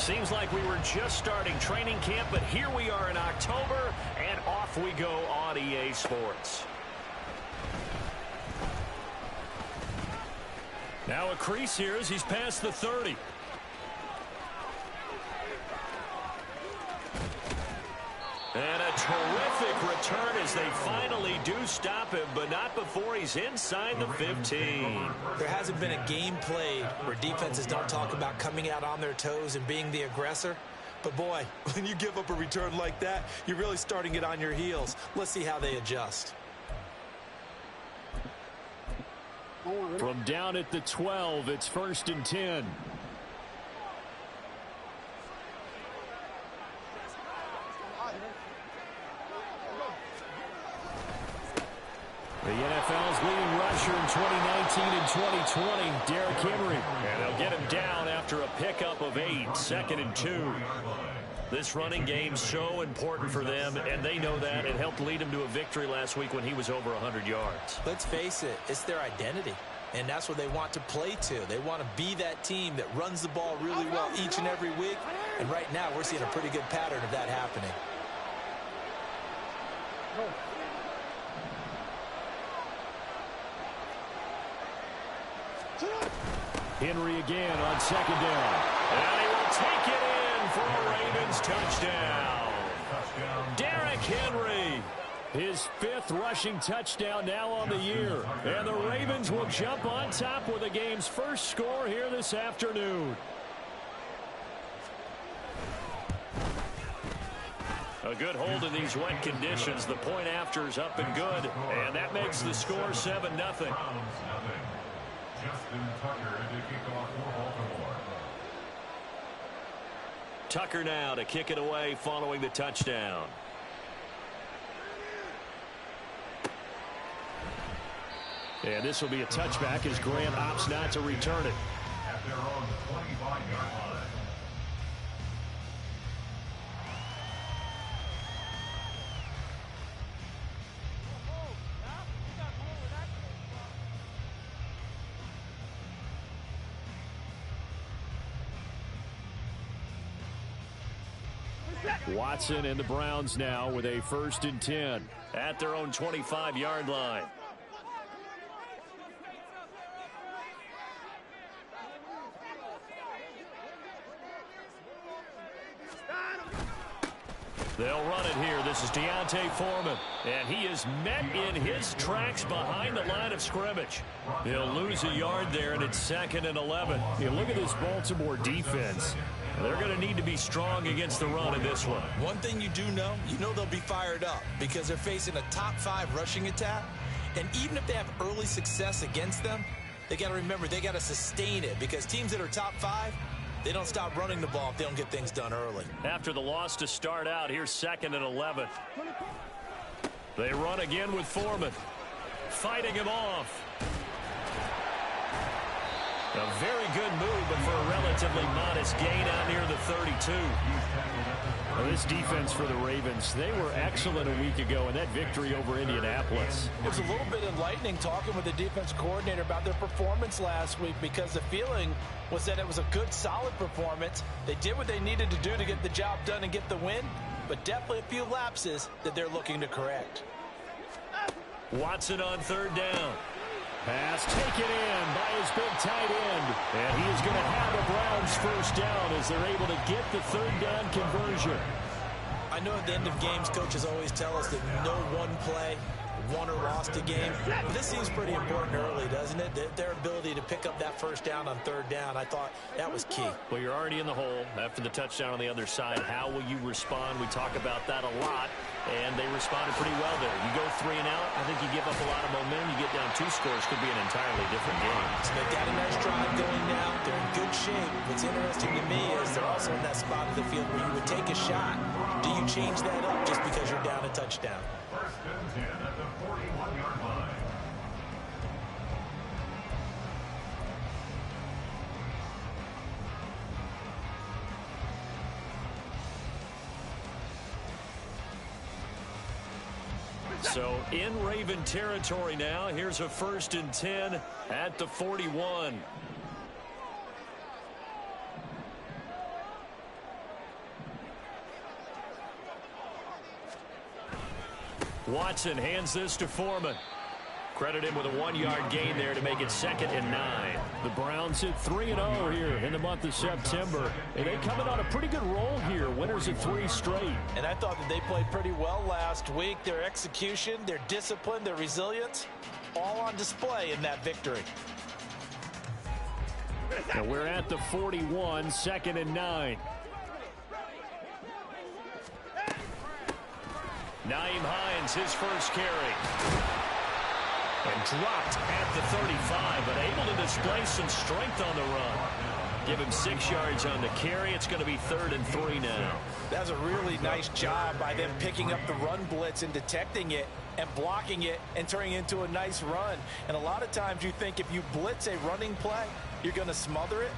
Seems like we were just starting training camp, but here we are in October, and off we go on EA Sports. Now a crease here as he's past the 30. And a terrific return as they finally do stop him, but not before he's inside the 15. There hasn't been a game played where defenses don't talk about coming out on their toes and being the aggressor. But, boy, when you give up a return like that, you're really starting it on your heels. Let's see how they adjust. From down at the 12, it's 1st and 10. The NFL's leading rusher in 2019 and 2020, Derrick Henry. And they'll get him down after a pickup of 8, 2nd and 2. This running game's so important for them, and they know that. It helped lead him to a victory last week when he was over 100 yards. Let's face it, it's their identity, and that's what they want to play to. They want to be that team that runs the ball really well each and every week, and right now we're seeing a pretty good pattern of that happening. Henry again on 2nd down. And he will take it in for a Ravens touchdown. Derrick Henry, his 5th rushing touchdown now on the year. And the Ravens will jump on top with the game's first score here this afternoon. A good hold in these wet conditions. The point after is up and good. And that makes the score 7-0. Tucker now to kick it away following the touchdown. And this will be a touchback as Grant opts not to return it. At their own 25-yard line. Watson and the Browns now with a 1st and 10 at their own 25-yard line. They'll run it here. This is Deontay Foreman, and he is met in his tracks behind the line of scrimmage. He'll lose a yard there, and it's 2nd and 11. You look at this Baltimore defense. They're going to need to be strong against the run in this one. One thing you know they'll be fired up because they're facing a top 5 rushing attack. And even if they have early success against them, they got to remember they got to sustain it because teams that are top 5, they don't stop running the ball if they don't get things done early. After the loss to start out, here's 2nd and 11. They run again with Foreman. Fighting him off. A very good move, but for a relatively modest gain out near the 32. Well, this defense for the Ravens, they were excellent a week ago in that victory over Indianapolis. It was a little bit enlightening talking with the defense coordinator about their performance last week because the feeling was that it was a good, solid performance. They did what they needed to do to get the job done and get the win, but definitely a few lapses that they're looking to correct. Watson on 3rd down. Pass taken in by his big tight end. And he is going to have the Browns 1st down as they're able to get the 3rd down conversion. I know at the end of games, coaches always tell us that no one play won or lost a game. But this seems pretty important early, doesn't it? Their ability to pick up that 1st down on 3rd down, I thought that was key. Well, you're already in the hole after the touchdown on the other side. How will you respond? We talk about that a lot, and they responded pretty well there. You go 3 and out, I think you give up a lot of momentum. You get down 2 scores, could be an entirely different game. So they've got a nice drive going now. They're in good shape. What's interesting to me is they're also in that spot of the field where you would take a shot. Do you change that up just because you're down a touchdown? 1st and 10 at the 41-yard line. So in Raven territory now. Here's a 1st and 10 at the 41. Watson hands this to Foreman. Credit him with a 1-yard gain there to make it 2nd and 9. The Browns hit 3-0 here in the month of September. And they coming on a pretty good roll here. Winners of 3 straight. And I thought that they played pretty well last week. Their execution, their discipline, their resilience, all on display in that victory. And we're at the 41, 2nd and 9. Nyheim Hines, his first carry. And dropped at the 35, but able to display some strength on the run. Give him 6 yards on the carry. It's going to be 3rd and 3 now. That's a really nice job by them picking up the run blitz and detecting it and blocking it and turning it into a nice run. And a lot of times you think if you blitz a running play, you're going to smother it.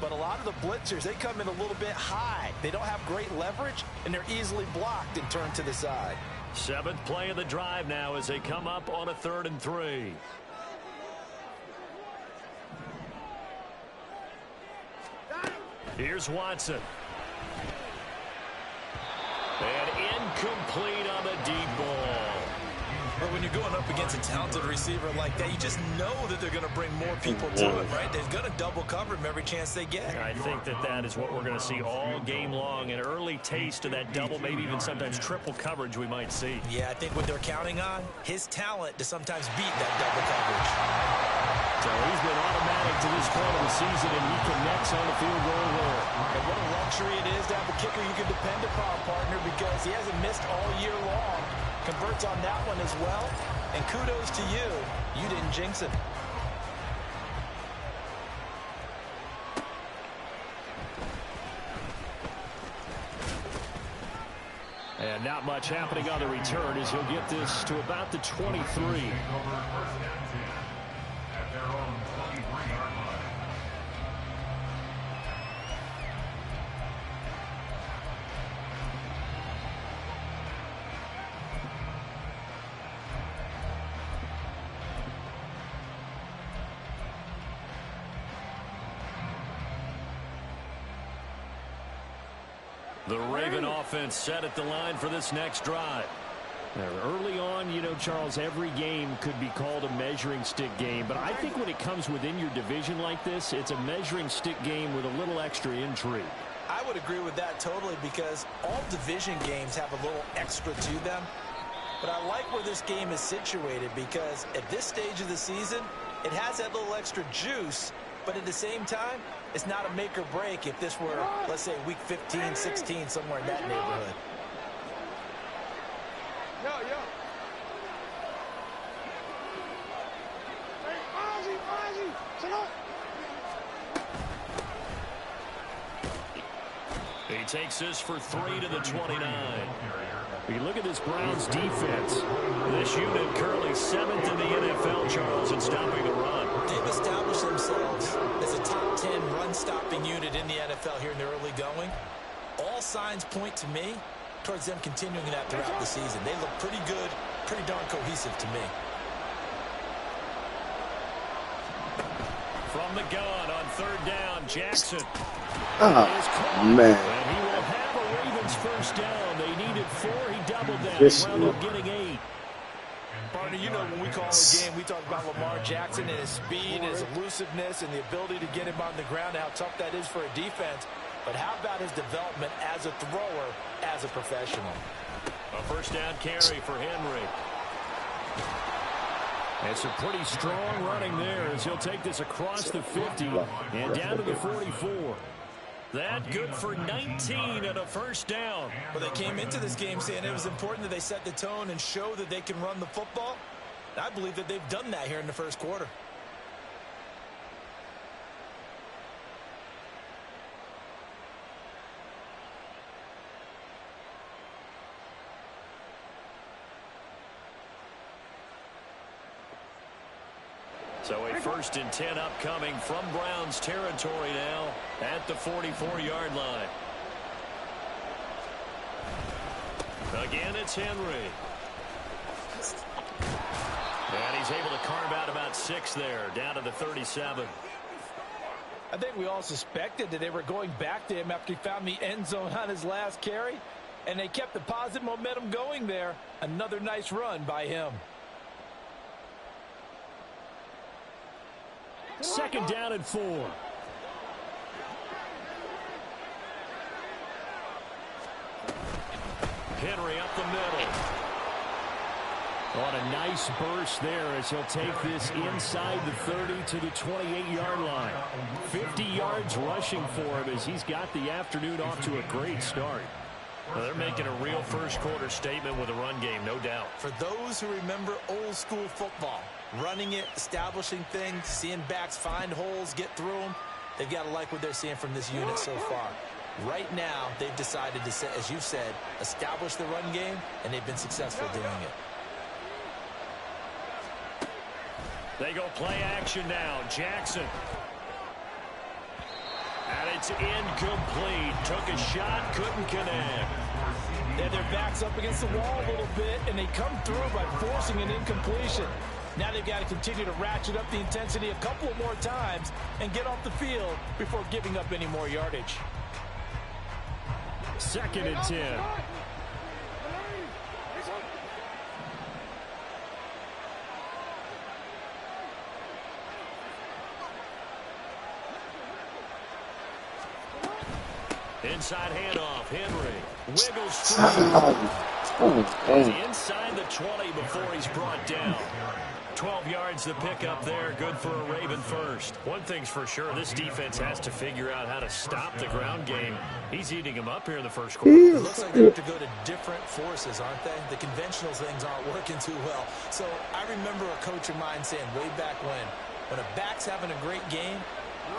But a lot of the blitzers, they come in a little bit high. They don't have great leverage, and they're easily blocked and turned to the side. 7th play of the drive now as they come up on a 3rd and 3. Here's Watson. And incomplete on the deep ball. But when you're going up against a talented receiver like that, you just know that they're going to bring more people to it, right? They're going to double cover him every chance they get. I think that is what we're going to see all game long. An early taste of that double, maybe even sometimes triple coverage we might see. Yeah, I think what they're counting on, his talent to sometimes beat that double coverage. So he's been automatic to this point of the season, and he connects on the field goal there. And what a luxury it is to have a kicker you can depend upon, partner, because he hasn't missed all year long. Converts on that one as well. And kudos to you. You didn't jinx it. And not much happening on the return as he'll get this to about the 23. The Raven offense set at the line for this next drive. Now, early on, you know, Charles, every game could be called a measuring stick game. But I think when it comes within your division like this, it's a measuring stick game with a little extra intrigue. I would agree with that totally because all division games have a little extra to them. But I like where this game is situated because at this stage of the season, it has that little extra juice. But at the same time, it's not a make or break if this were, let's say, week 15, 16, somewhere in that neighborhood. He takes this for 3 to the 29. You look at this Browns defense. This unit currently 7th in the NFL, Charles, in stopping the run. They've established themselves as a top 10 run-stopping unit in the NFL here in the early going. All signs point to me towards them continuing that throughout the season. They look pretty good, pretty darn cohesive to me. From the gun on 3rd down, Jackson. Man. And he will have a Ravens first down. They needed 4. He doubled that. He wound up getting 8. Partner, you know when we call a game, we talk about Lamar Jackson and his speed, his elusiveness, and the ability to get him on the ground, how tough that is for a defense. But how about his development as a thrower, as a professional? A first down carry for Henry. It's a pretty strong running there as he'll take this across the 50 and down to the 44. That good for 19 and a first down. Well, they came into this game saying it was important that they set the tone and show that they can run the football. I believe that they've done that here in the first quarter. So a 1st and 10 upcoming from Browns territory now at the 44-yard line. Again, it's Henry. And he's able to carve out about 6 there, down to the 37. I think we all suspected that they were going back to him after he found the end zone on his last carry. And they kept the positive momentum going there. Another nice run by him. Second down and 4. Henry up the middle. On a nice burst there as he'll take this inside the 30 to the 28-yard line. 50 yards rushing for him as he's got the afternoon off to a great start. Well, they're making a real first-quarter statement with a run game, no doubt. For those who remember old-school football, running it, establishing things, seeing backs find holes, get through them, they've got to like what they're seeing from this unit so far. Right now, they've decided to, as you said, establish the run game, and they've been successful doing it. They go play action now. Jackson. And it's incomplete. Took a shot, couldn't connect. They had their backs up against the wall a little bit, and they come through by forcing an incompletion. Now they've got to continue to ratchet up the intensity a couple of more times and get off the field before giving up any more yardage. Second and 10. Inside handoff, Henry wiggles through. He's inside the 20 before he's brought down. 12 yards to pick up there, good for a Raven first. One thing's for sure, this defense has to figure out how to stop the ground game. He's eating him up here in the first quarter. It looks like they have to go to different forces, aren't they? The conventional things aren't working too well. So I remember a coach of mine saying way back when a back's having a great game,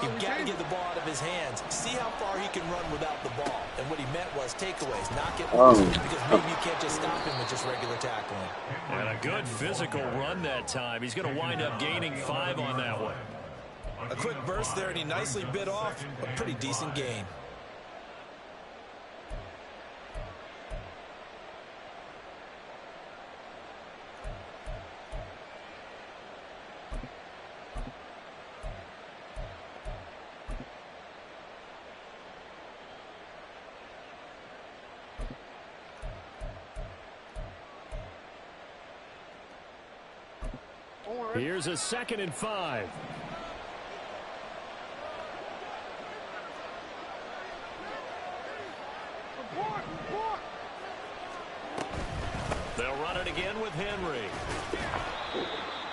you've got to get the ball out of his hands. See how far he can run without the ball. And what he meant was takeaways, not get loose, because maybe you can't just stop him with just regular tackling. And a good physical run that time. He's going to wind up gaining 5 on that one. A quick burst there, and he nicely bit off a pretty decent gain. Here's a 2nd and 5. They'll run it again with Henry.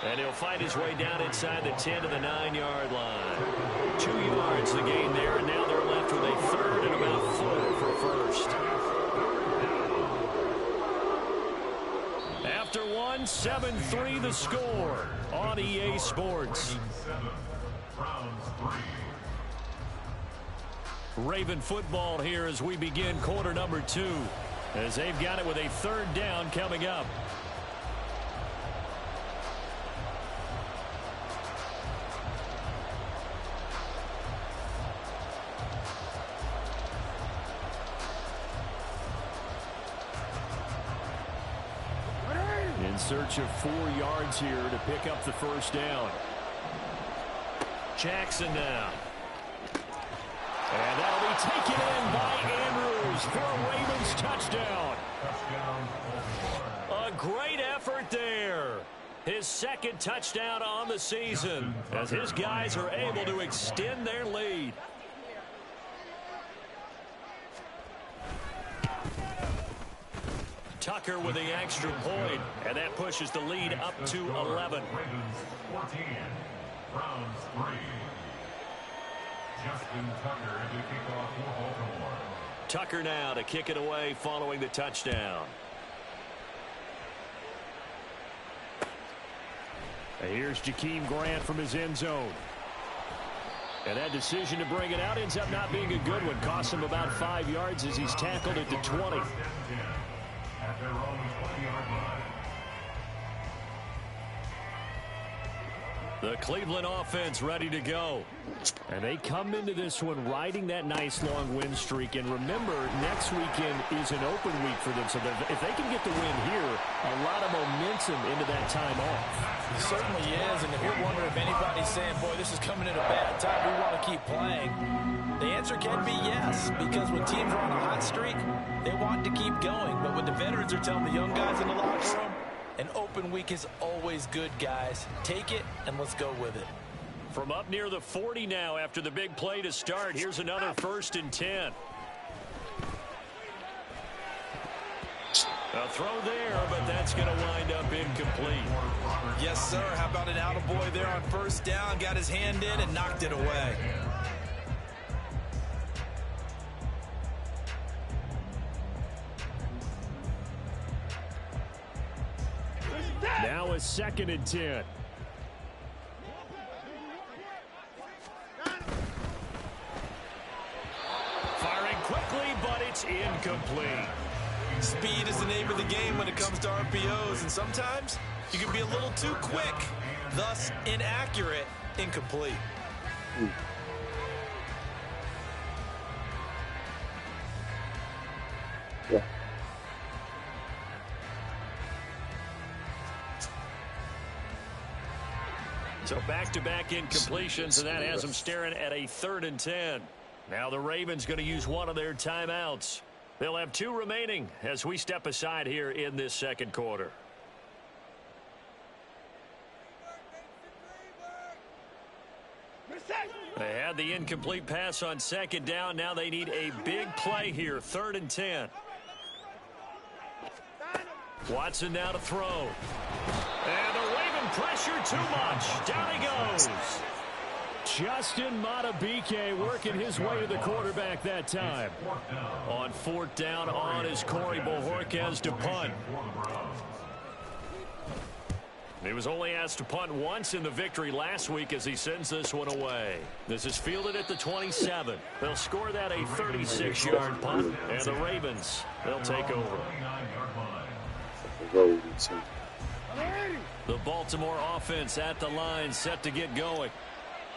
And he'll fight his way down inside the 10 to the 9-yard line. 2 yards the gain there, and now they're left with a 3rd and about 4 for first. After one, 7-3 the score on EA Sports. Raven football here as we begin quarter number 2, as they've got it with a 3rd down coming up. In search of 4 yards here to pick up the first down. Jackson now. And that'll be taken in by Andrews for a Ravens touchdown. A great effort there. His 2nd touchdown on the season as his guys are able to extend their lead. Tucker with the extra point, and that pushes the lead up to 11. Ravens 14, Browns 3. Justin Tucker to kick off for Baltimore. Tucker now to kick it away following the touchdown. And here's Jakeem Grant from his end zone. And that decision to bring it out ends up not being a good one. Costs him about 5 yards as he's tackled at the 20. At their own 20-yard line. The Cleveland offense ready to go. And they come into this one riding that nice long win streak. And remember, next weekend is an open week for them. So if they can get the win here, a lot of momentum into that time off. It certainly is. And if you're wondering if anybody's saying, boy, this is coming at a bad time, we want to keep playing, the answer can be yes, because when teams are on a hot streak, they want to keep going. But when the veterans are telling the young guys in the locker room, an open week is always good, guys. Take it, and let's go with it. From up near the 40 now after the big play to start. Here's another 1st and 10. A throw there, but that's going to wind up incomplete. Yes, sir. How about an attaboy there on 1st down? Got his hand in and knocked it away. Now a 2nd and 10. Firing quickly, but it's incomplete. Speed is the name of the game when it comes to RPOs, and sometimes you can be a little too quick, thus inaccurate, incomplete. Yeah. So back-to-back incompletions, and that has them staring at a 3rd and 10. Now the Ravens going to use one of their timeouts. They'll have 2 remaining as we step aside here in this 2nd quarter. They had the incomplete pass on 2nd down. Now they need a big play here, 3rd and 10. Watson now to throw. And the Raven pressure too much. Down he goes. Justin Matabike working his way to the quarterback that time. On 4th down on is Corey Bojorquez to punt. He was only asked to punt once in the victory last week as he sends this one away. This is fielded at the 27. They'll score that a 36-yard punt, and the Ravens, they'll take over. The Baltimore offense at the line, set to get going.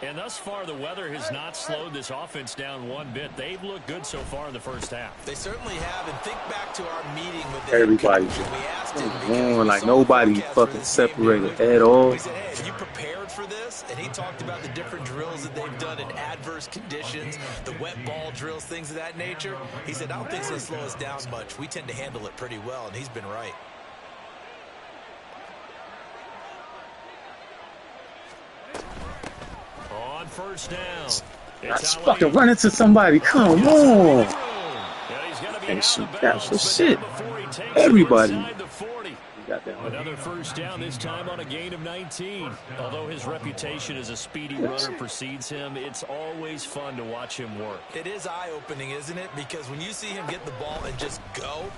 And thus far, the weather has not slowed this offense down one bit. They've looked good so far in the 1st half. They certainly have. And think back to our meeting with Everybody like nobody fucking separated at all. We said, hey, are you prepared for this? And he talked about the different drills that they've done in adverse conditions, the wet ball drills, things of that nature. He said, I don't think it's going to slow us down much. We tend to handle it pretty well, and he's been right. On 1st down. Let's fucking run into somebody. Come on. And shoot down some shit. Everybody. Another 1st down, this time on a gain of 19. Although his reputation as a speedy runner precedes him, it's always fun to watch him work. It is eye-opening, isn't it? Because when you see him get the ball and just go,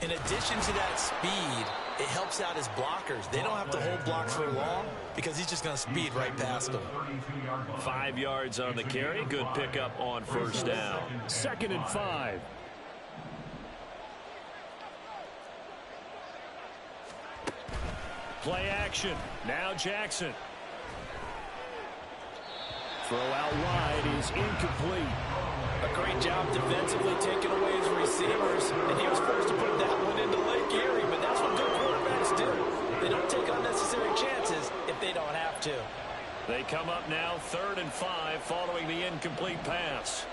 in addition to that speed, it helps out his blockers. They don't have to hold blocks for long because he's just going to speed right past them. 5 yards on the carry. Good pickup on 1st down. 2nd and 5. Play action. Now Jackson. Throw out wide is incomplete. A great job defensively taking away his receivers, and he was forced to put that one into Lake Erie, but that's what good quarterbacks do. They don't take unnecessary chances if they don't have to. They come up now 3rd and 5 following the incomplete pass.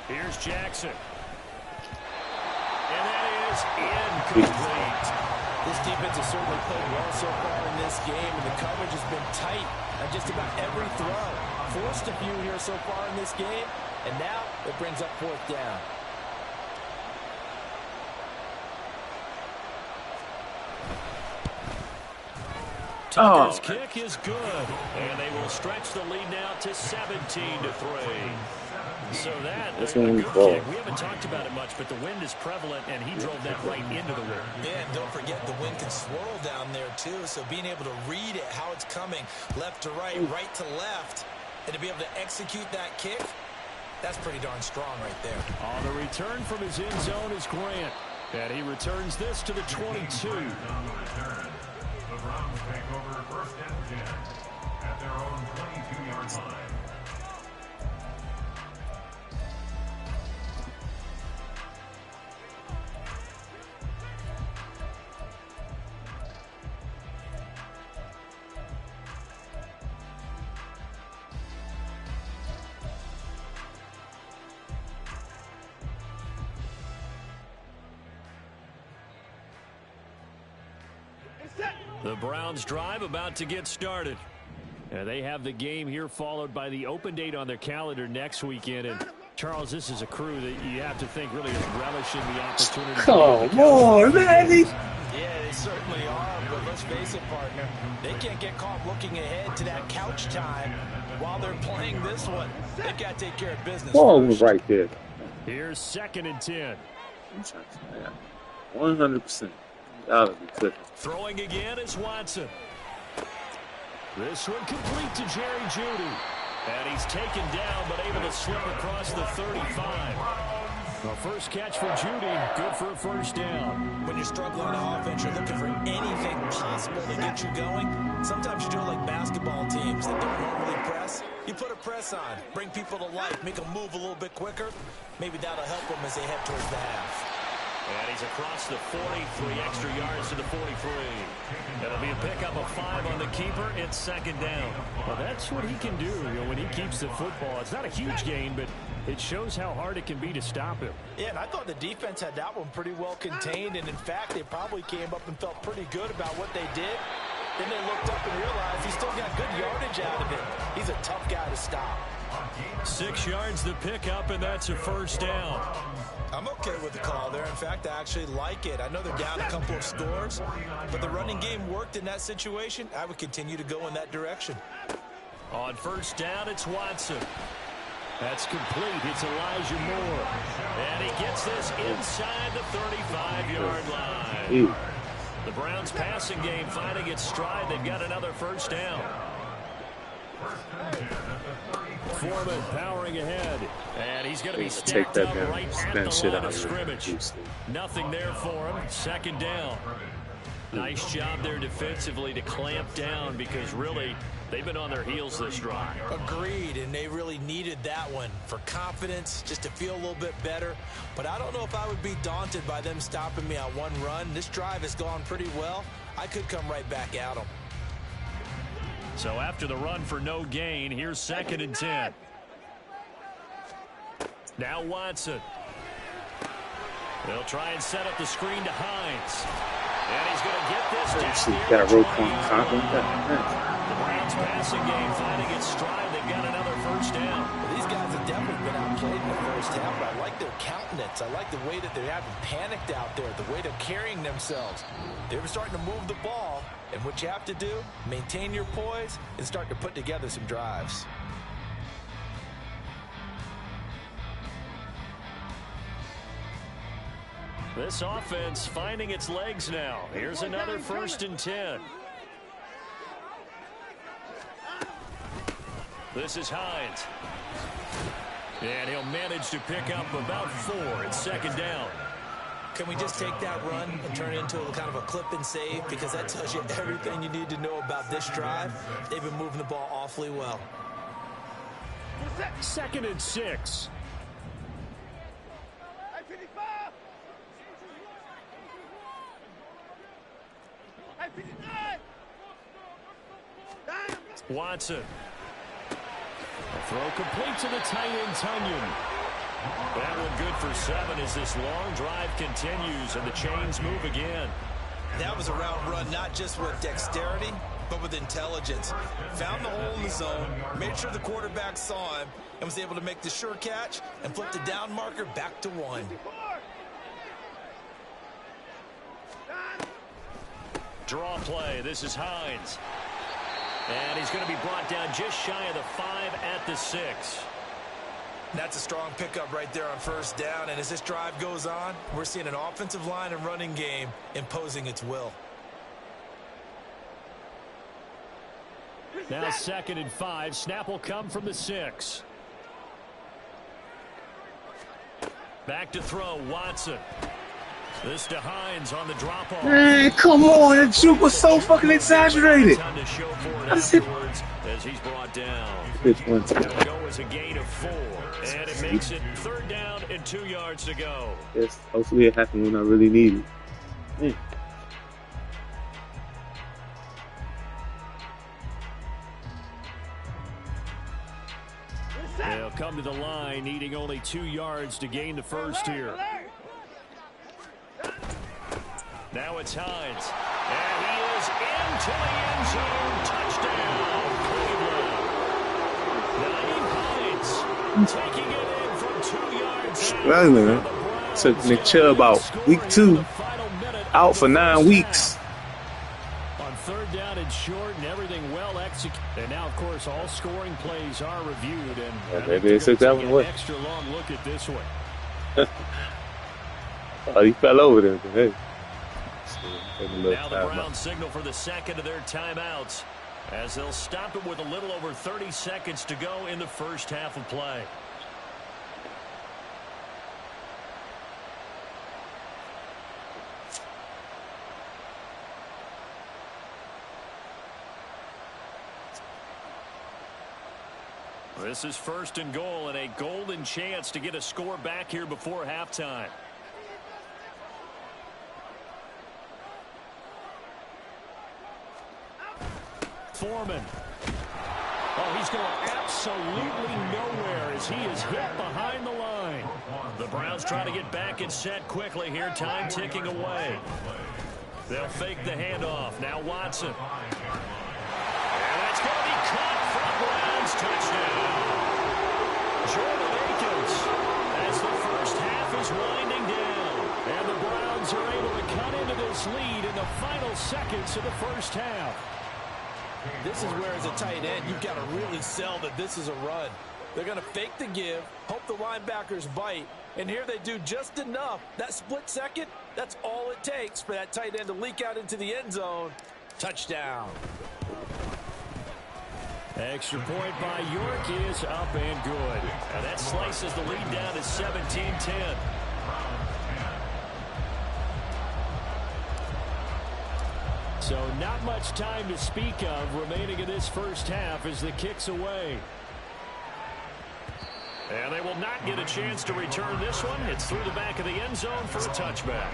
Here's Jackson. And that is incomplete. This defense has certainly played well so far in this game, and the coverage has been tight on just about every throw. Forced a few here so far in this game, and now it brings up 4th down. Tucker's kick is good, and they will stretch the lead now to 17-3. So that's a good kick. We haven't talked about it much, but the wind is prevalent, and he drove that right into the wind. Yeah, and don't forget the wind can swirl down there too, so being able to read it, how it's coming, left to right, right to left, and to be able to execute that kick, that's pretty darn strong right there. On the return from his end zone is Grant, and he returns this to the 22. The Browns take over 1st and 10 at their own 22-yard line. The Browns drive about to get started. They have the game here followed by the open date on their calendar next weekend. And Charles, this is a crew that you have to think really is relishing the opportunity. Come on, man. Yeah, they certainly are, but let's face it, partner. They can't get caught looking ahead to that couch time while they're playing this one. They got to take care of business. Ball was right there. Here's 2nd and 10. 100%. Gotta be clicking. Throwing again is Watson. This one complete to Jerry Jeudy. And he's taken down, but able to slip across the 35. The first catch for Jeudy, good for a first down. When you're struggling on offense, you're looking for anything possible to get you going. Sometimes you do it like basketball teams that don't normally press. You put a press on, bring people to life, make them move a little bit quicker. Maybe that'll help them as they head towards the half. And he's across the 43 extra yards to the 43. That'll be a pickup of 5 on the keeper. It's 2nd down. Well, that's what he can do, when he keeps the football. It's not a huge gain, but it shows how hard it can be to stop him. Yeah, and I thought the defense had that one pretty well contained. And, in fact, they probably came up and felt pretty good about what they did. Then they looked up and realized he still got good yardage out of it. He's a tough guy to stop. 6 yards the pickup, and that's a first down. I'm okay with the call there. In fact, I actually like it. I know they're down a couple of scores, but the running game worked in that situation. I would continue to go in that direction. On first down, it's Watson. That's complete. It's Elijah Moore. And he gets this inside the 35-yard line. The Browns passing game finding its stride. They've got another first down. Foreman powering ahead, and he's going to be stacked up right at the line of scrimmage. Nothing there for him. 2nd down. Nice job there defensively to clamp down because really they've been on their heels this drive. Agreed, and they really needed that one for confidence, just to feel a little bit better. But I don't know if I would be daunted by them stopping me on one run. This drive has gone pretty well. I could come right back at them. So after the run for no gain, here's 2nd and 10. Now Watson. They'll try and set up the screen to Hines. And he's going to get this down. The Browns passing game finding its stride. They've got another first down. Well, these guys have definitely been outplayed in the first half, but I like their countenance. I like the way that they haven't panicked out there, the way they're carrying themselves. They were starting to move the ball, and what you have to do, maintain your poise and start to put together some drives. This offense finding its legs now. Here's another 1st and 10. This is Hines. And he'll manage to pick up about 4. It's 2nd down. Can we just take that run and turn it into a kind of a clip and save? Because that tells you everything you need to know about this drive. They've been moving the ball awfully well. 2nd and 6. Watson. A throw complete to the tight end, Tunyon. That one good for 7 as this long drive continues and the chains move again. That was a route run not just with dexterity, but with intelligence. Found the hole in the zone, made sure the quarterback saw him, and was able to make the sure catch and flip the down marker back to 1. Draw play. This is Hines. And he's going to be brought down just shy of the 5 at the 6. That's a strong pickup right there on first down. And as this drive goes on, we're seeing an offensive line and running game imposing its will. Now 2nd and 5. Snap will come from the 6. Back to throw. Watson. This to Hines on the drop-off. Man, come on. That juke was so fucking exaggerated. Time to show for it afterwards as he's brought down. It'll go as a gain of 4. And it makes it 3rd down and 2 yards to go. Yes, hopefully it happened when I really need it. They'll come to the line, needing only 2 yards to gain the first here. Now it's Hines. And he is into the end zone. Touchdown, Cleveland. 9 points. Taking it in from 2 yards. Struggling. Took Nick Chubb out week 2. Out for 9 weeks. On 3rd down and short, and everything well executed. And now, of course, all scoring plays are reviewed. And maybe they took that one away. Extra long look at this one. Oh, he fell over there. But hey. Now the Browns signal for the second of their timeouts as they'll stop it with a little over 30 seconds to go in the first half of play. This is 1st and goal and a golden chance to get a score back here before halftime. Foreman. Oh, he's going absolutely nowhere as he is hit behind the line. The Browns try to get back and set quickly here. Time ticking away. They'll fake the handoff. Now Watson. And that's going to be caught for a Browns touchdown. Jordan Akins as the first half is winding down. And the Browns are able to cut into this lead in the final seconds of the first half. This is where, as a tight end, you've got to really sell that this is a run. They're going to fake the give, hope the linebackers bite, and here they do just enough. That split second, that's all it takes for that tight end to leak out into the end zone. Touchdown. Extra point by York is up and good. And that slices the lead down to 17-10. So not much time to speak of remaining in this first half as the kick's away. And they will not get a chance to return this one. It's through the back of the end zone for a touchback.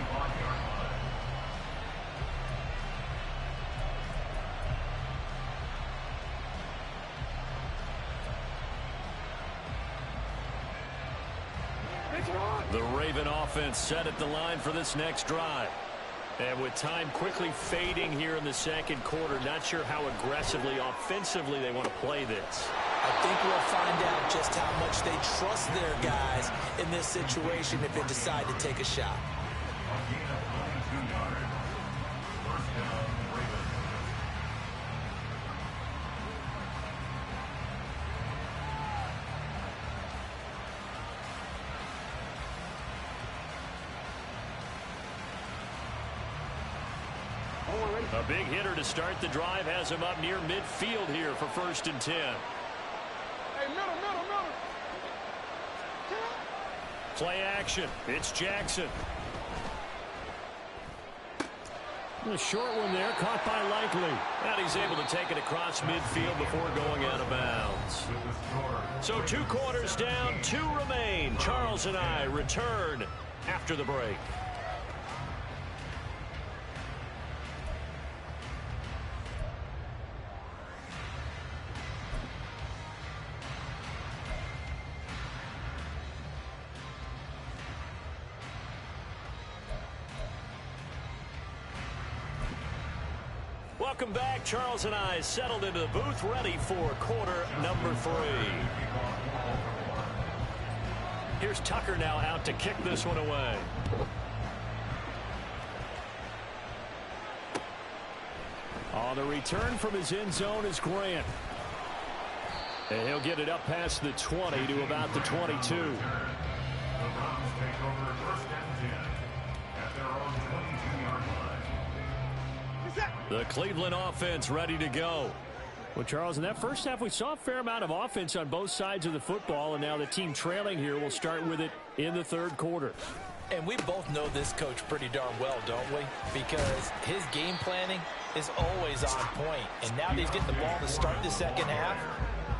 The Raven offense set at the line for this next drive. And with time quickly fading here in the second quarter, not sure how aggressively, offensively they want to play this. I think we'll find out just how much they trust their guys in this situation if they decide to take a shot. A big hitter to start the drive has him up near midfield here for 1st and 10. Hey, middle. Play action. It's Jackson. A short one there, caught by Likely. And he's able to take it across midfield before going out of bounds. So 2 quarters down, 2 remain. Charles and I return after the break. Welcome back. Charles and I settled into the booth, ready for quarter number 3. Here's Tucker now out to kick this one away. On the return from his end zone is Grant. And he'll get it up past the 20 to about the 22. The Browns take over 1st and 10 at their own 22-yard line. The Cleveland offense ready to go. Well, Charles, in that first half, we saw a fair amount of offense on both sides of the football, and now the team trailing here will start with it in the 3rd quarter. And we both know this coach pretty darn well, don't we? Because his game planning is always on point. And now that he's getting the ball to start the second half,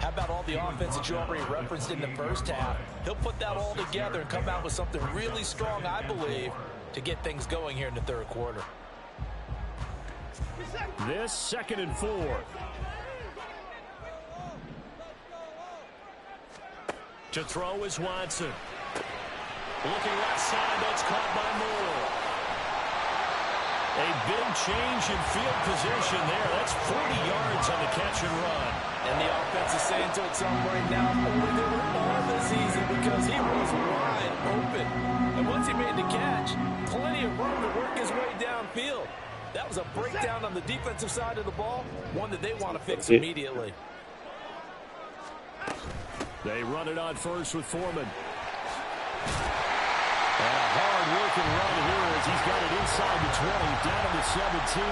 how about all the offense that you already referenced in the first half? He'll put that all together and come out with something really strong, I believe, to get things going here in the 3rd quarter. This 2nd and 4. To throw is Watson. Looking left side, that's caught by Moore. A big change in field position there. That's 40 yards on the catch and run. And the offense is saying to itself right now, only they were all this season because he was wide open. And once he made the catch, plenty of room to work his way downfield. That was a breakdown on the defensive side of the ball, one that they want to fix immediately. They run it on first with Foreman. And a hard-working run here as he's got it inside the 20, down to the 17.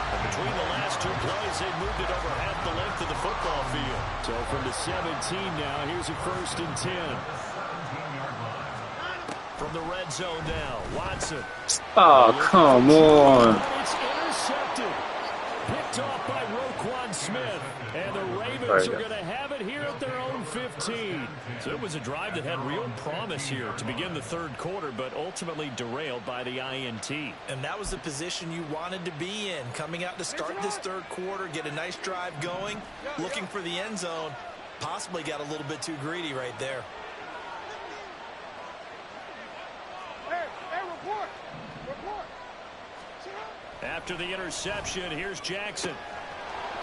And between the last two plays, they moved it over half the length of the football field. So from the 17 now, here's a 1st and 10. From the red zone now, Watson. Oh, come on. It's intercepted. Picked off by Roquan Smith. And the Ravens are going to have it here at their own 15. So it was a drive that had real promise here to begin the third quarter, but ultimately derailed by the INT. And that was the position you wanted to be in, coming out to start this third quarter, get a nice drive going, looking for the end zone. Possibly got a little bit too greedy right there. After the interception, here's Jackson.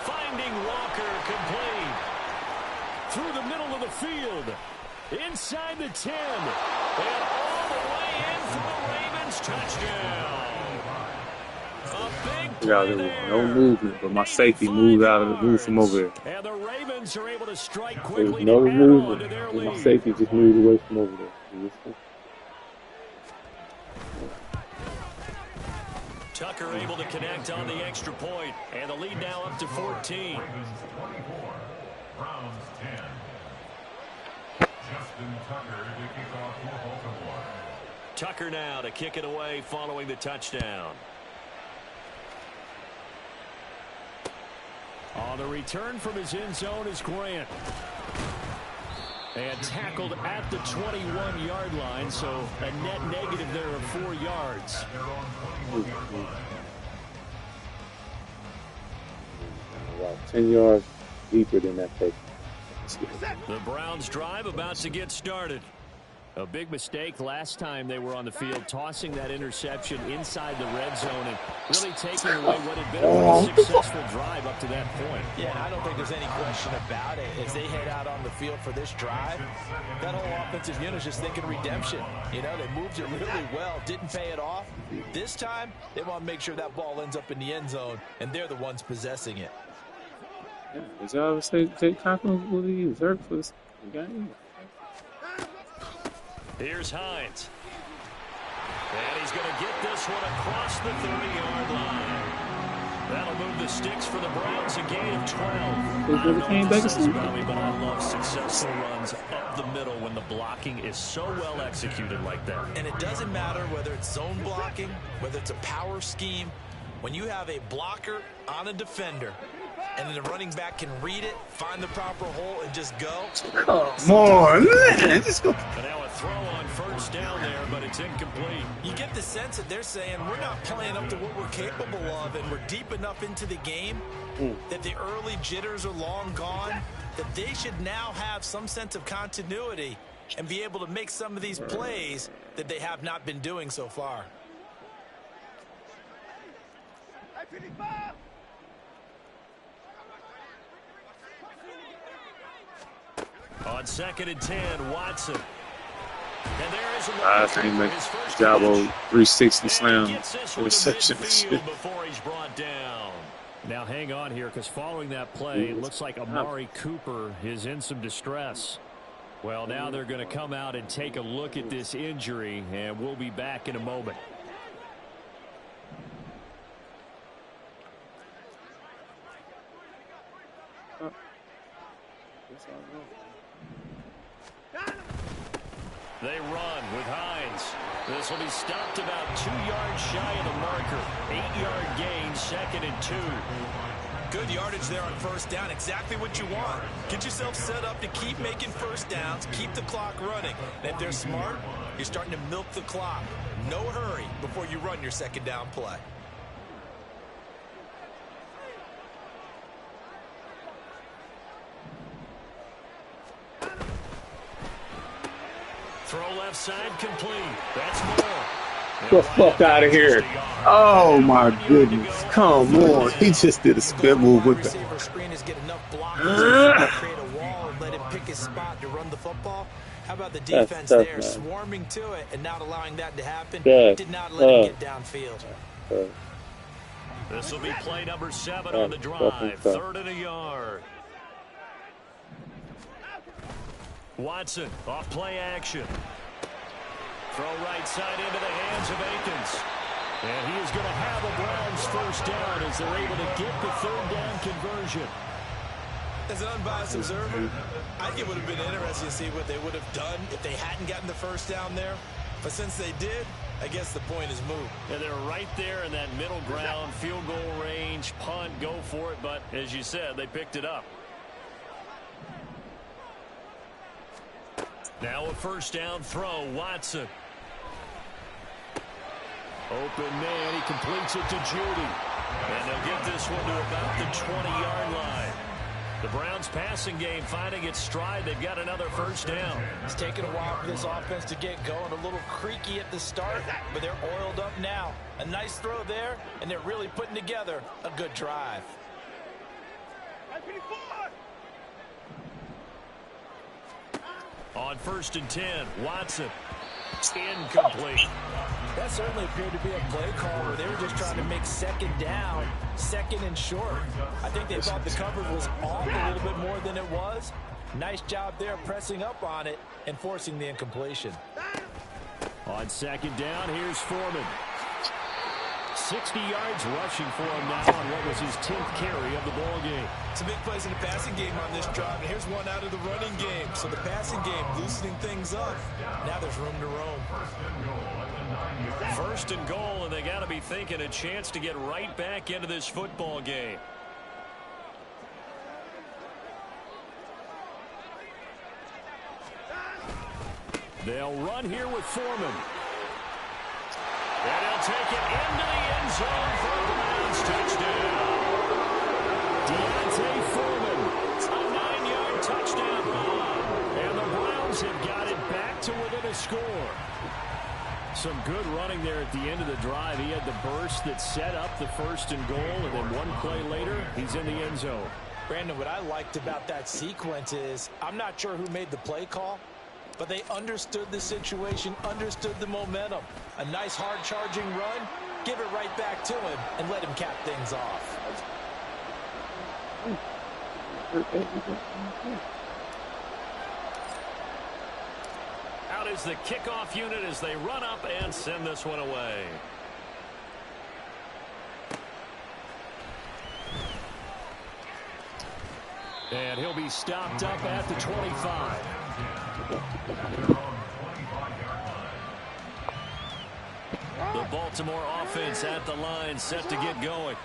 Finding Walker complete. Through the middle of the field. Inside the 10. And all the way in for the Ravens touchdown. A big play there. No movement, but my safety moved from over there. And the Ravens are able to strike There was quickly no to add on movement, to their and my lead. safety just moved away from over there. Tucker able to connect on the extra point, and the lead now up to 14. Browns 10. Justin Tucker to kick off for Baltimore. Tucker now to kick it away following the touchdown. On the return from his end zone is Grant. And tackled at the 21-yard line, so a net negative there of 4 yards. Wow, 10 yards deeper than that take. The Browns drive about to get started. A big mistake last time they were on the field, tossing that interception inside the red zone and really taking away what had been a pretty successful drive up to that point. Yeah, I don't think there's any question about it. As they head out on the field for this drive, that whole offensive unit is just thinking redemption. You know, they moved it really well, didn't pay it off. This time, they want to make sure that ball ends up in the end zone, and they're the ones possessing it. Yeah, did y'all ever say Jake Cochran will be hurt for this game? Here's Hines. And he's going to get this one across the 30-yard line. That'll move the sticks for the Browns, a gain of 12. I don't know what this says about me, but I love successful runs up the middle when the blocking is so well executed like that. And it doesn't matter whether it's zone blocking, whether it's a power scheme. When you have a blocker on a defender, and then the running back can read it, find the proper hole, and just go. Come on, man. Just go. And now a throw on first down there, but it's incomplete. You get the sense that they're saying we're not playing up to what we're capable of, and we're deep enough into the game that the early jitters are long gone, that they should now have some sense of continuity and be able to make some of these plays that they have not been doing so far. On 2nd and 10, Watson. And there is a I think make Jabo 360 slam reception. Before he's brought down. Now hang on here, because following that play, it looks like Amari Cooper is in some distress. Well, now they're going to come out and take a look at this injury, and we'll be back in a moment. They run with Hines. This will be stopped about 2 yards shy of the marker. 8-yard gain, 2nd and 2. Good yardage there on first down. Exactly what you want. Get yourself set up to keep making first downs, keep the clock running. And if they're smart, you're starting to milk the clock. No hurry before you run your second down play. Throw left side complete. That's more. The fuck out of here. Oh my goodness. Come on. He just did a spin move with the screen is get enough blockers to create a wall and let him pick his spot to run the football. How about the defense there swarming to it and not allowing that to happen? Did not let him get downfield. This will be play number 7 on the drive. 3rd and a yard. Watson off play action. Throw right side into the hands of Akins. And he is going to have a Browns first down as they're able to get the 3rd down conversion. As an unbiased observer, I think it would have been interesting to see what they would have done if they hadn't gotten the first down there. But since they did, I guess the point is moot. And they're right there in that middle ground, field goal range, punt, go for it. But as you said, they picked it up. Now a first down throw, Watson. Open man, he completes it to Judy. And they'll get this one to about the 20-yard line. The Browns passing game finding its stride. They've got another first down. It's taken a while for this offense to get going. A little creaky at the start, but they're oiled up now. A nice throw there, and they're really putting together a good drive. On 1st and 10, Watson. Incomplete. That certainly appeared to be a play call where they were just trying to make second down, 2nd and short. I think they thought the coverage was off a little bit more than it was. Nice job there pressing up on it and forcing the incompletion. On 2nd down, here's Foreman. 60 yards rushing for him now on what was his 10th carry of the ball game. Some big plays in the passing game on this drive, and here's one out of the running game. So the passing game loosening things up. Now there's room to roam. 1st and goal, and they got to be thinking a chance to get right back into this football game. They'll run here with Foreman. And he'll take it into the end zone for a Browns touchdown. Deontay Foreman, a 9-yard touchdown run. And the Browns have got it back to within a score. Some good running there at the end of the drive. He had the burst that set up the 1st and goal, and then one play later, he's in the end zone. Brandon, what I liked about that sequence is I'm not sure who made the play call, but they understood the situation, understood the momentum. A nice hard-charging run, give it right back to him, and let him cap things off. Out is the kickoff unit as they run up and send this one away. And he'll be stopped up at the 25. The Baltimore offense at the line, set to get going.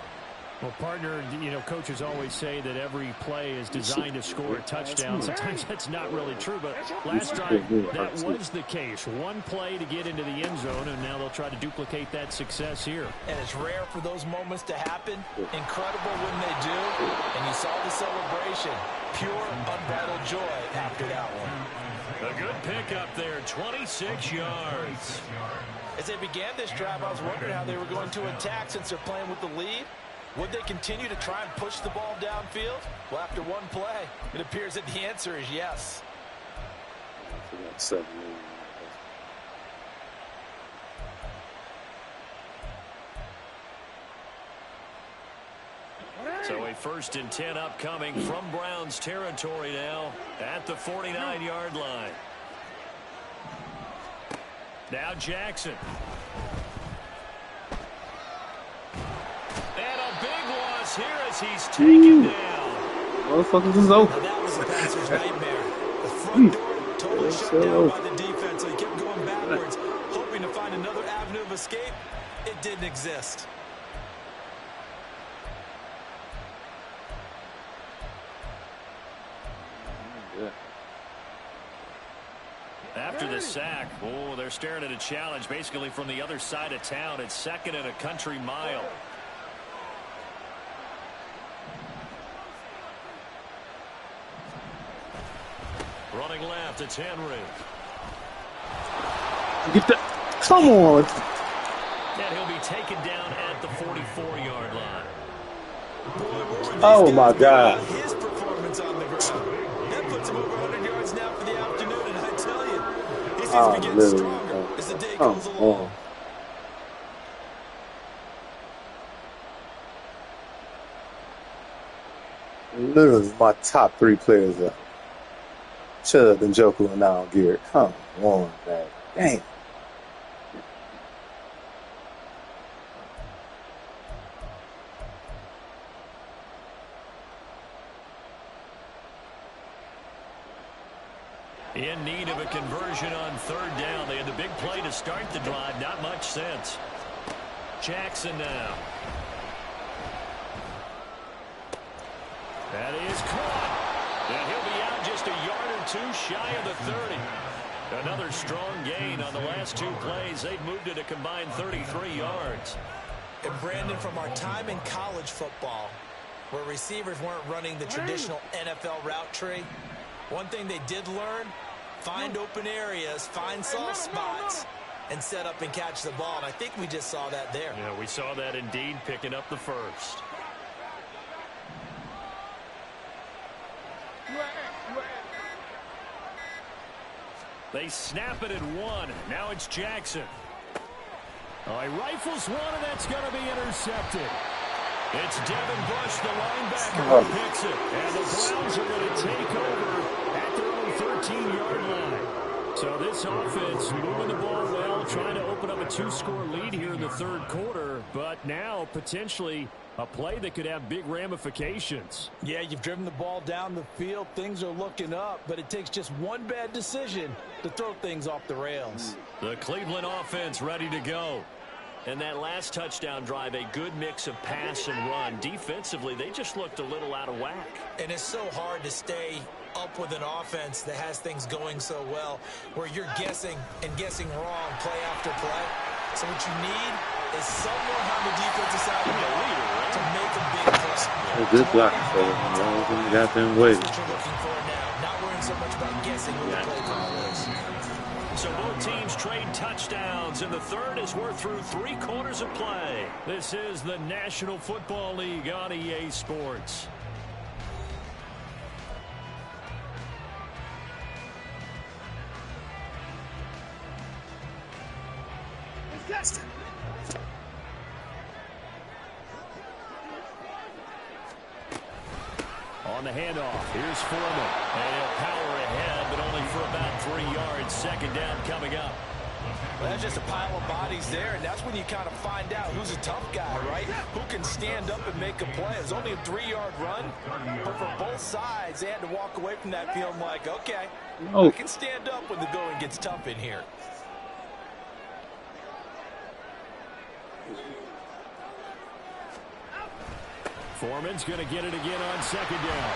Well, partner, you know, coaches always say that every play is designed to score a touchdown. Sometimes that's not really true, but last drive, that was the case. One play to get into the end zone, and now they'll try to duplicate that success here. And it's rare for those moments to happen. Incredible when they do. And you saw the celebration. Pure, unbridled joy after that one. A good pickup there, 26 yards. As they began this drive, I was wondering how they were going to attack since they're playing with the lead. Would they continue to try and push the ball downfield? Well, after one play, it appears that the answer is yes. So a 1st and 10 upcoming from Browns territory now at the 49-yard line. Now Jackson. And a big loss here as he's taken down. Motherfuckers is open. Now that was a passer's nightmare. The front door totally shut down by the defense, so he kept going backwards, hoping to find another avenue of escape. It didn't exist. After the sack, oh, they're staring at a challenge basically from the other side of town. It's 2nd and a country mile. Running left, it's Henry. Get that. Come on. And he'll be taken down at the 44-yard line. Oh, my God. His performance on the ground. That puts him over 100 yards now for the afternoon, and I tell you, he seems to be getting stronger as the day goes along. Literally, my top 3 players up. Shut up, Njoku, and now Garrett. Come on, man. Damn. In need of a conversion on 3rd down. They had the big play to start the drive. Not much sense. Jackson now. That is caught. And he'll be out just a yard or 2 shy of the 30. Another strong gain on the last 2 plays. They've moved it a combined 33 yards. And Brandon, from our time in college football, where receivers weren't running the traditional NFL route tree, one thing they did learn, find open areas, find soft spots, and set up and catch the ball. And I think we just saw that there. Yeah, we saw that indeed, picking up the first. They snap it at 1. Now it's Jackson. Oh, he rifles one, and that's going to be intercepted. It's Devin Bush, the linebacker, who picks it. And the Browns are going to take over at their own 13-yard line. So this offense moving the ball well, trying to open up a 2-score lead here in the 3rd quarter. But now potentially a play that could have big ramifications. Yeah, you've driven the ball down the field. Things are looking up, but it takes just one bad decision to throw things off the rails. The Cleveland offense ready to go. And that last touchdown drive, a good mix of pass and run. Defensively, they just looked a little out of whack. And it's so hard to stay up with an offense that has things going so well, where you're guessing and guessing wrong play after play. So what you need is someone on the defensive side of the ball to make a big play. Good blocking, fellas. You got them waiting. That's what you're looking for now. Not worrying so much about guessing who the play call is. So both teams trade touchdowns, and the 3rd as we're through 3 quarters of play. This is the National Football League on EA Sports. On the handoff, here's Foreman. And he'll power ahead, but only for about 3 yards. 2nd down coming up. Well, that's just a pile of bodies there, and that's when you kind of find out who's a tough guy, right? Who can stand up and make a play. It was only a 3-yard run, but for both sides, they had to walk away from that feeling like, okay, I can stand up when the going gets tough in here. Foreman's going to get it again on 2nd down.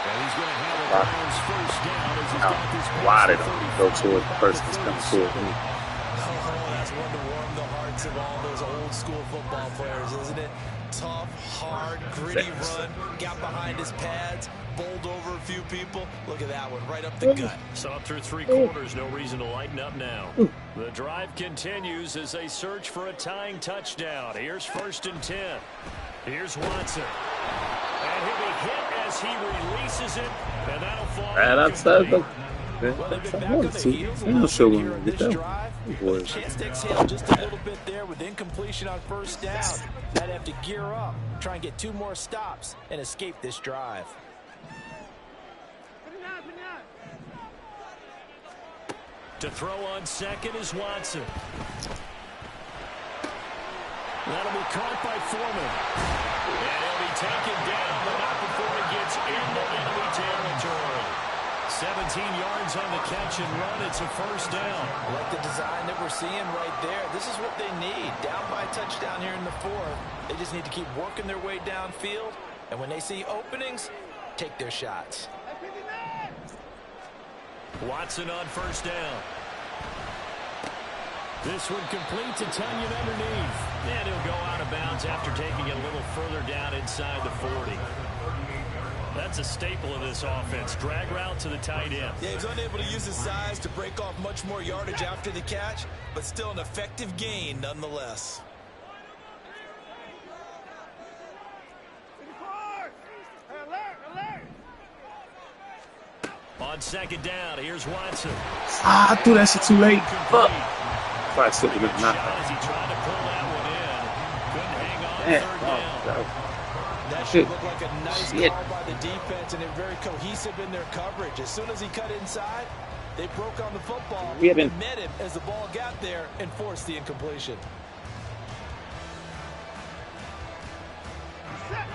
And he's going to have a Browns 1st down as he's got this why did he go toward the person that's coming toward me? Oh, that's one to warm the hearts of all those old school football players, isn't it? Tough, hard, gritty run, got behind his pads, bowled over a few people. Look at that one, right up the gut. Saw through 3 quarters, no reason to lighten up now. The drive continues as they search for a tying touchdown. Here's 1st and 10. Here's Watson. And he'll be hit as he releases it, and that'll fall incomplete. Well, they've been back on the heels a little bit here in this drive. Chance to exhale just a little bit there with incompletion on 1st down. They'd have to gear up, try and get 2 more stops, and escape this drive. To throw on 2nd is Watson. That'll be caught by Foreman. And he'll be taken down, but not before he gets into enemy territory. 17 yards on the catch and run. It's a 1st down. I like the design that we're seeing right there. This is what they need. Down by a touchdown here in the 4th. They just need to keep working their way downfield. And when they see openings, take their shots. Watson on 1st down. This one complete to Tunyon underneath. And he'll go out of bounds after taking it a little further down inside the 40. That's a staple of this offense. Drag route to the tight end. Yeah, he's unable to use his size to break off much more yardage after the catch, but still an effective gain nonetheless. On second down, here's Watson. Ah, I threw that shit too late. Fuck. Probably should have been knocked As he tried to pull that one in. Couldn't hang on third down. That should look like a nice call by the defense, and they're very cohesive in their coverage. As soon as he cut inside, they broke on the football, and met him as the ball got there and forced the incompletion.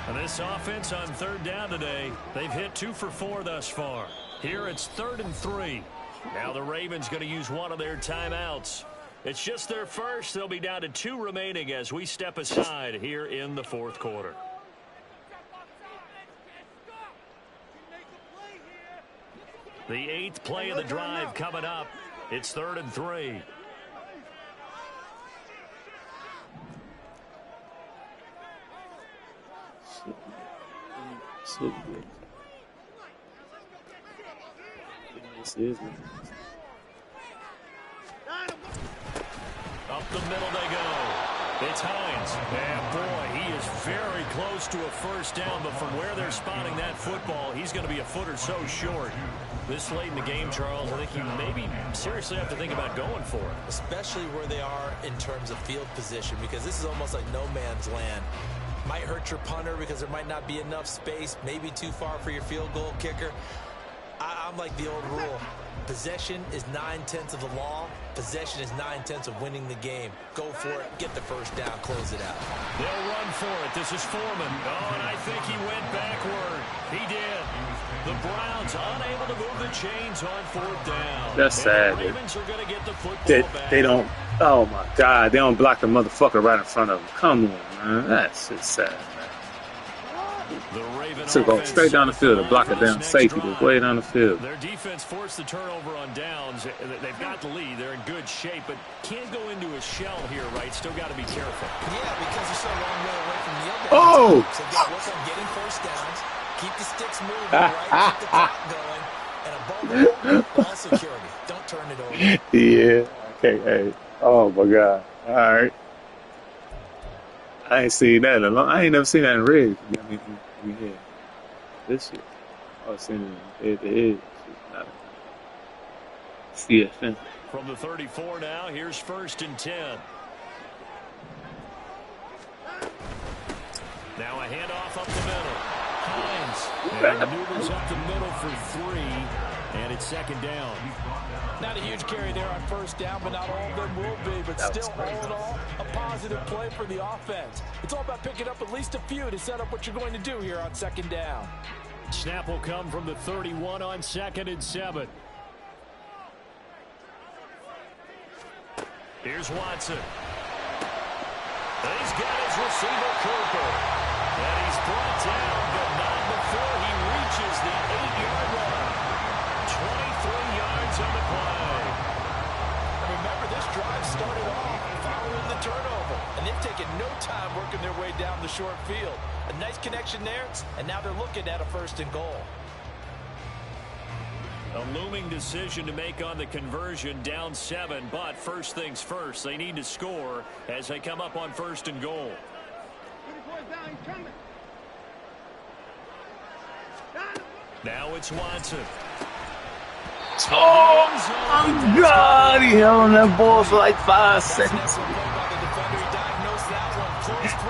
And this offense on third down today, they've hit 2 for 4 thus far. Here it's 3rd and 3. Now the Ravens going to use one of their timeouts. It's just their first. They'll be down to 2 remaining as we step aside here in the 4th quarter. The 8th play of the drive coming up. It's 3rd and 3. This is Up the middle they go. It's Hines. And boy, he is very close to a first down, but from where they're spotting that football, he's going to be a foot or so short. This late in the game, Charles, I think you maybe seriously have to think about going for it. Especially where they are in terms of field position, because this is almost like no man's land. Might hurt your punter because there might not be enough space, maybe too far for your field goal kicker. I'm like the old rule. Possession is 9/10 of the law. Possession is 9/10 of winning the game. Go for it. Get the first down. Close it out. They'll run for it. This is Foreman. Oh, and I think he went backward. He did. The Browns unable to move the chains on 4th down. That's sad. The Ravens are going to get the football back. They don't. Oh my God! They don't block the motherfucker right in front of them. Come on, man. That's just sad. To go straight down the field to block it down safety, to way down the field. Their defense forced the turnover on downs. They've got the lead. They're in good shape, but can't go into a shell here, right? Still got to be careful. Yeah, because they're so long way away from the other. Oh! So they got to work on getting first downs, keep the sticks moving, right? Keep the clock going, and above all, ball security. Don't turn it over. Yeah. Okay. Hey. Oh my God. All right. I ain't seen that in a long. I ain't never seen that in red. I mean, yeah. This year, I was seeing it is not CFN. From the 34 now, here's 1st and 10. Now a handoff up the middle. Hines and maneuvers up the middle for 3, and it's 2nd down. Not a huge carry there on first down, but not all of them will be. But still, all in all, a positive play for the offense. It's all about picking up at least a few to set up what you're going to do here on 2nd down. Snap will come from the 31 on 2nd and 7. Here's Watson. And he's got his receiver, Cooper. And he's brought down, but not before he reaches the 8-yard line. 23 yards on the play. And remember, this drive started off following the turnover, and they've taken no time working their way down the short field. A nice connection there, and now they're looking at a 1st and goal. A looming decision to make on the conversion, down 7, but first things first, they need to score as they come up on 1st and goal. Now it's Watson. Oh my God! He held on that ball for like 5 seconds.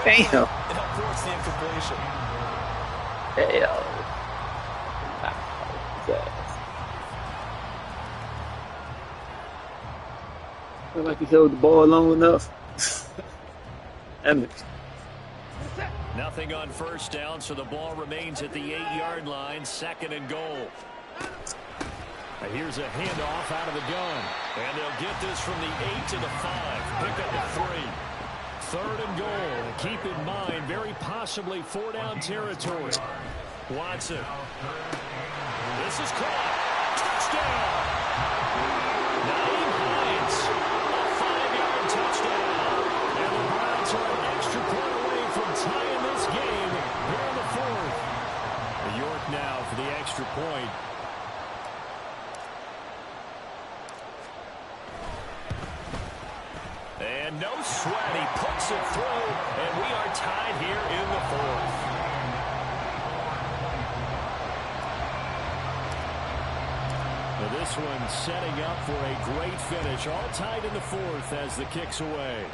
Damn. Hell. I feel like he held the ball long enough. Nothing on first down, so the ball remains at the 8-yard line, 2nd and goal. Here's a handoff out of the gun. And they'll get this from the 8 to the 5. Pick up the 3. 3rd and goal. Keep in mind, very possibly 4-down territory. Watson. This is caught. Touchdown. Naeem Hines. A 5-yard touchdown. And the Browns are an extra point away from tying this game here in the 4th. York now for the extra point. And no sweat, he puts it through, and we are tied here in the 4th. Well, this one setting up for a great finish. All tied in the fourth as the kick's away.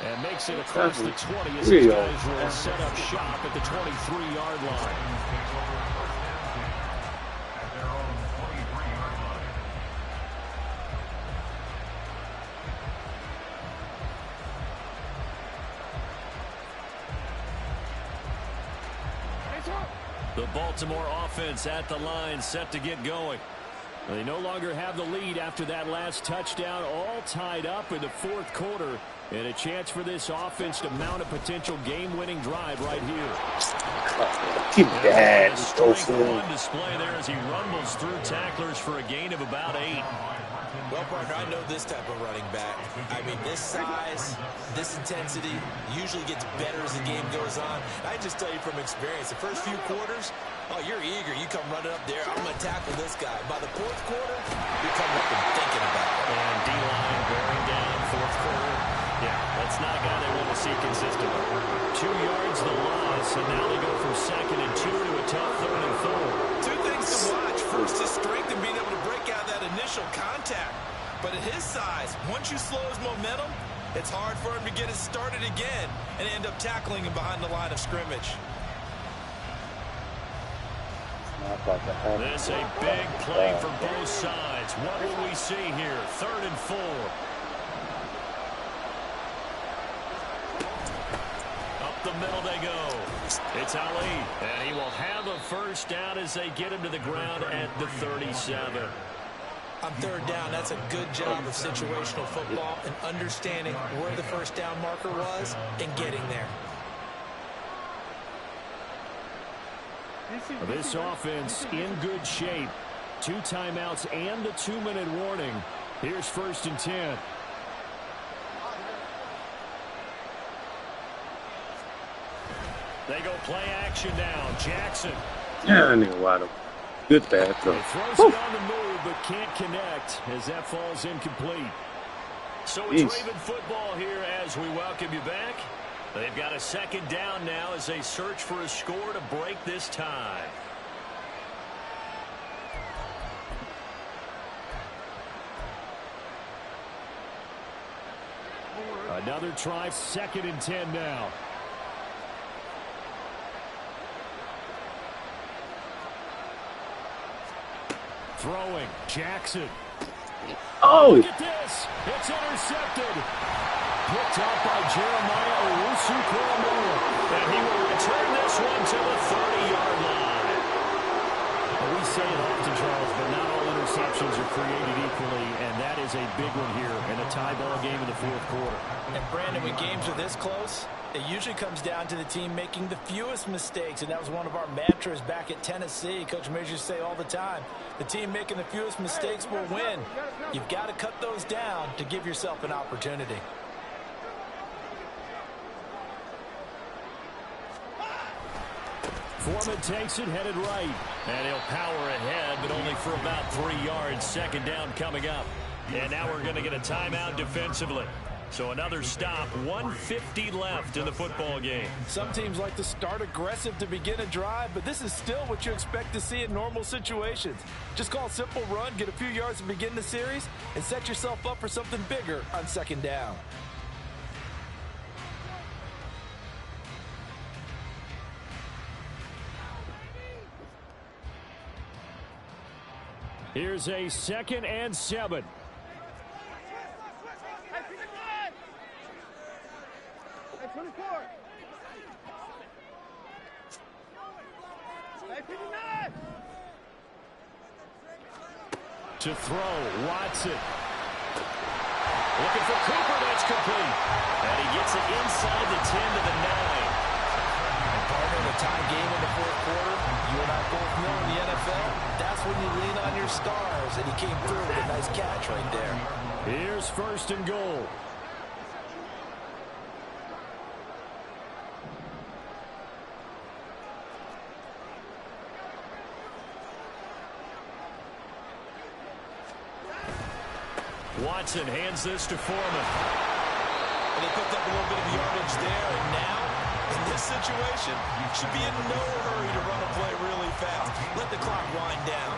And makes it across the 20 as these guys will set up shop at the 23-yard line. The Baltimore offense at the line, set to get going. They no longer have the lead after that last touchdown, all tied up in the fourth quarter, and a chance for this offense to mount a potential game-winning drive right here. Keep that. Strength on display there as he rumbles through tacklers for a gain of about 8. Well, partner, I know this type of running back. I mean, this size, this intensity usually gets better as the game goes on. I just tell you from experience, the first few quarters, oh, you're eager. You come running up there. I'm going to tackle this guy. By the fourth quarter, you come up and thinking about it. And D-line bearing down fourth quarter. Yeah, that's not a guy they want to see consistently. 2 yards the loss, and now they go from 2nd and 2 to a tough 3rd and 4. Two things to watch. First, his strength and being able to break out that initial contact. But at his size, once you slow his momentum, it's hard for him to get it started again and end up tackling him behind the line of scrimmage. This a big play for both sides. What will we see here? 3rd and 4. Up the middle they go. It's Ali, and he will have a first down as they get him to the ground at the 37. On 3rd down, that's a good job of situational football and understanding where the first down marker was and getting there. This offense in good shape. 2 timeouts and the 2-minute warning. Here's 1st and 10. They go play action now. Jackson. Yeah, I need a lot of good bad throw. Throws it on the move, but can't connect as that falls incomplete. So it's Raven football here as we welcome you back. They've got a 2nd down now as they search for a score to break this tie. Another try, 2nd and 10 now. Throwing, Jackson. Oh! Look at this. It's intercepted. Picked up by Jeremiah Owusu-Koramoah. And he will return this one to the 30-yard line. Well, we say it often, Charles, but not all interceptions are created equally, and that is a big one here in a tie ball game in the fourth quarter. And, Brandon, when games are this close, it usually comes down to the team making the fewest mistakes, and that was one of our mantras back at Tennessee. Coach Majors used to say all the time, the team making the fewest mistakes will win. You've got to cut those down to give yourself an opportunity. Foreman takes it, headed right. And he'll power ahead, but only for about 3 yards. 2nd down coming up. And now we're going to get a timeout defensively. So another stop, 1:50 left in the football game. Some teams like to start aggressive to begin a drive, but this is still what you expect to see in normal situations. Just call a simple run, get a few yards to begin the series, and set yourself up for something bigger on 2nd down. Here's a 2nd and 7. To throw, Watson. Looking for Cooper, that's complete. And he gets it inside the 10 to the 9. And partner, the tie game in the fourth quarter, you and I both know in the NFL, that's when you lean on your stars, and he came through with a nice catch right there. Here's 1st and goal. Watson hands this to Foreman. And they picked up a little bit of yardage there, and now In this situation, you should be in no hurry to run a play really fast. Let the clock wind down.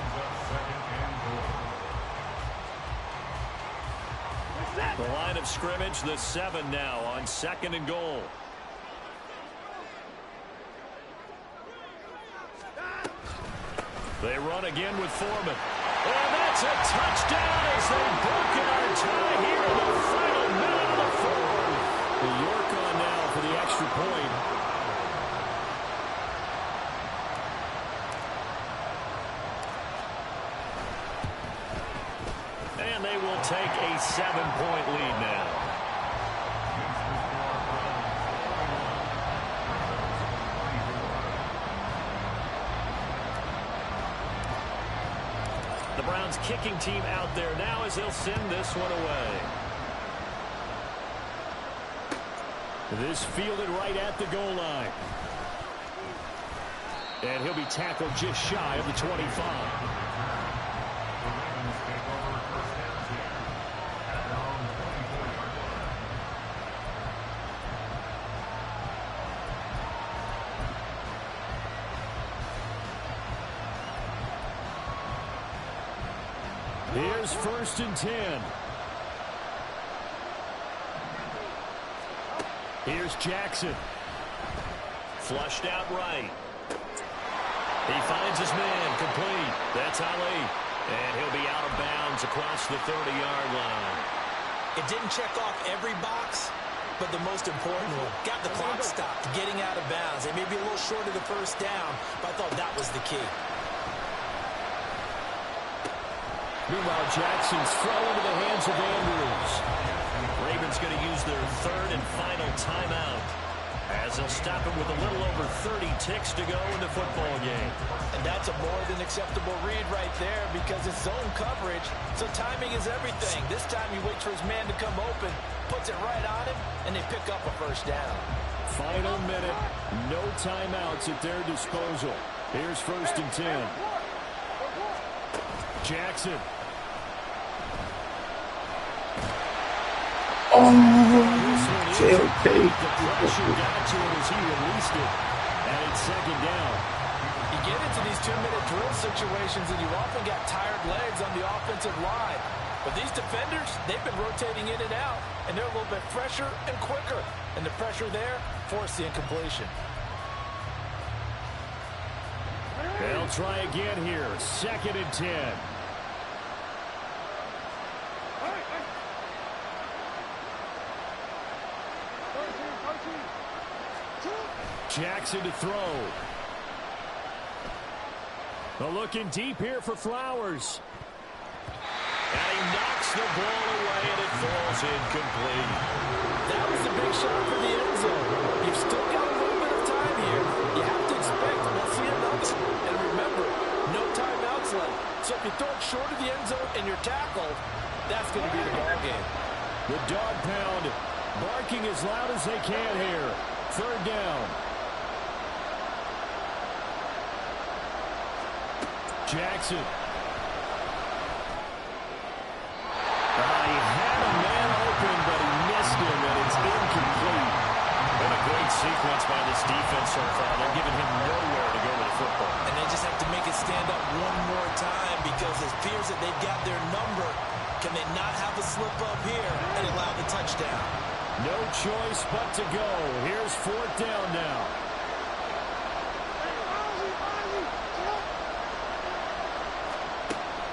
The line of scrimmage, the 7 now on 2nd and goal. They run again with Foreman. And that's a touchdown as they've broken our tie here in the final minute of the 4th. The York on now for the extra point. And they will take a 7-point lead now. The Browns kicking team out there now as they'll send this one away. This fielded right at the goal line. And he'll be tackled just shy of the 25. Here's 1st and 10. Here's Jackson. Flushed out right. He finds his man, complete. That's Ali. And he'll be out of bounds across the 30-yard line. It didn't check off every box, but the most important one. Got the clock stopped, getting out of bounds. They may be a little short of the 1st down, but I thought that was the key. Meanwhile, Jackson's throw into the hands of Andrews. Ravens going to use their 3rd and final timeout as they'll stop it with a little over 30 ticks to go in the football game. And that's a more than acceptable read right there because it's zone coverage, so timing is everything. This time he waits for his man to come open, puts it right on him, and they pick up a 1st down. Final minute, no timeouts at their disposal. Here's 1st and 10. Jackson. Oh, okay. The pressure got to him as he released it. And it's 2nd down. You get into these 2-minute drill situations and you often got tired legs on the offensive line. But these defenders, they've been rotating in and out, and they're a little bit fresher and quicker. And the pressure there forced the incompletion. They'll try again here. 2nd and 10. Jackson to throw. They're looking deep here for Flowers. And he knocks the ball away, and it falls incomplete. That was the big shot for the end zone. You've still got a little bit of time here. You have to expect we'll see another. And remember, no timeouts left. So if you throw it short of the end zone and you're tackled, that's going to be the ball game. The dog pound barking as loud as they can here. 3rd down. Jackson. He had a man open, but he missed him, and it's incomplete. What a great sequence by this defense so far. They're giving him nowhere to go with the football. And they just have to make it stand up one more time because it appears that they've got their number. Can they not have a slip up here and allow the touchdown? No choice but to go. Here's 4th down now.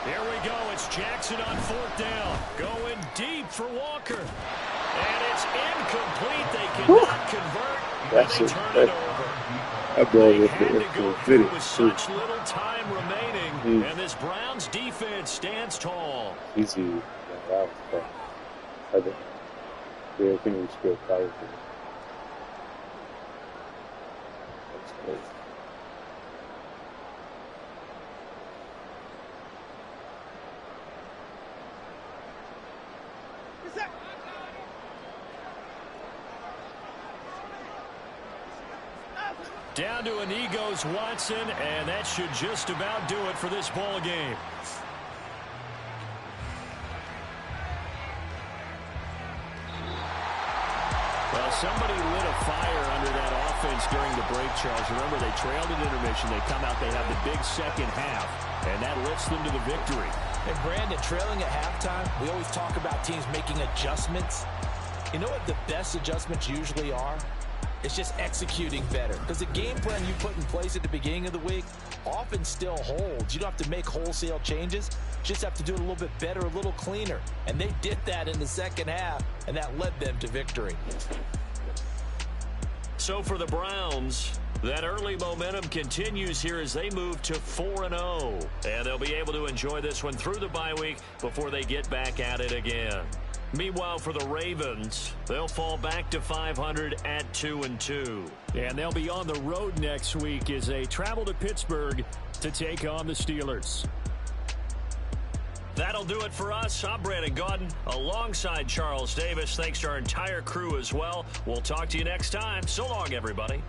Here we go. It's Jackson on 4th down. Going deep for Walker. And it's incomplete. They cannot convert. That's they it. turn it over. That ball They was had to go the through with such little time remaining. And this Browns defense stands tall. Easy. Yeah, that was tough. I think they can score powerful. That's great. Down to a knee goes Watson, and that should just about do it for this ball game. Well, somebody lit a fire under that offense. offense during the break, Charles. Remember, they trailed at intermission. They come out, they have the big second half, and that lifts them to the victory. And Brandon, trailing at halftime, we always talk about teams making adjustments. You know what the best adjustments usually are? It's just executing better. Because the game plan you put in place at the beginning of the week often still holds. You don't have to make wholesale changes. You just have to do it a little bit better, a little cleaner. And they did that in the second half, and that led them to victory. So for the Browns, that early momentum continues here as they move to 4-0. And they'll be able to enjoy this one through the bye week before they get back at it again. Meanwhile, for the Ravens, they'll fall back to 500 at 2-2. And they'll be on the road next week as they travel to Pittsburgh to take on the Steelers. That'll do it for us. I'm Brandon Gaudin alongside Charles Davis. Thanks to our entire crew as well. We'll talk to you next time. So long, everybody.